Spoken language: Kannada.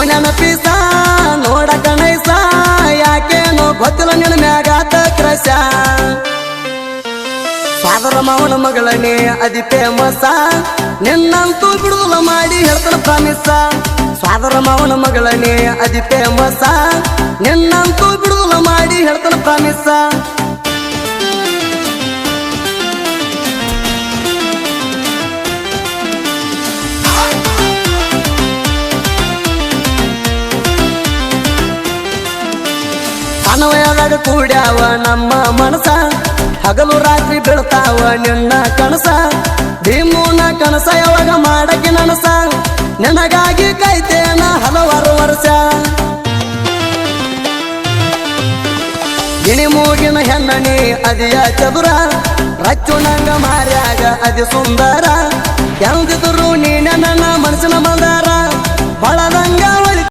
ನೆನಪಿಸ ನೋಡ ಕಣೈಸ ಯಾಕೇನೋ ಗೊತ್ತಿಲ್ಲ ನಿನ್ನ ಮ್ಯಾಗಾತ ಕ್ರಶ ಸಾದರ ಮಾವನ ಮಗಳನೇ ಅದಿ ಫೇಮಸ ನಿನ್ನಂತೂ ಬಿಡುದಲ ಮಾಡಿ ಹೇಳ್ತಾನ ಪ್ರಾಮಿಸ ಸಾದರ ಮಾವನ ಮಗಳನೇ ಅದಿ ಫೇಮಸ ನಿನ್ನಂತೂ ಬಿಡುದಲ ಮಾಡಿ ಹೇಳ್ತಾನ ಪ್ರಾಮಿಸ ಅನ್ವಯದಾಗ ಕೂಡ್ಯಾವ ನಮ್ಮ ಮನಸ ಹಗಲು ರಾತ್ರಿ ಬೀಳ್ತಾವ ನಿನ್ನ ಕನಸ ಭೀಮೂನ ಕನಸ ಯಾವಾಗ ಮಾಡಕ್ಕೆ ನನಸ ನಿನಗಾಗಿ ಕೈತೇನ ಹಲವಾರು ವರ್ಷ ಗಿಣಿ ಮೂಗಿನ ಹೆಣ್ಣನಿ ಅದಿಯ ಚದುರ ರಚ್ಚುನಂಗ ಮಾರ್ಯಾಗ ಅದಿ ಸುಂದರ ಎಂದಿದ್ರು ನೀನ ನನ್ನ ಮನಸ್ಸಿನ ಮಂದಾರ ಬಳದಂಗ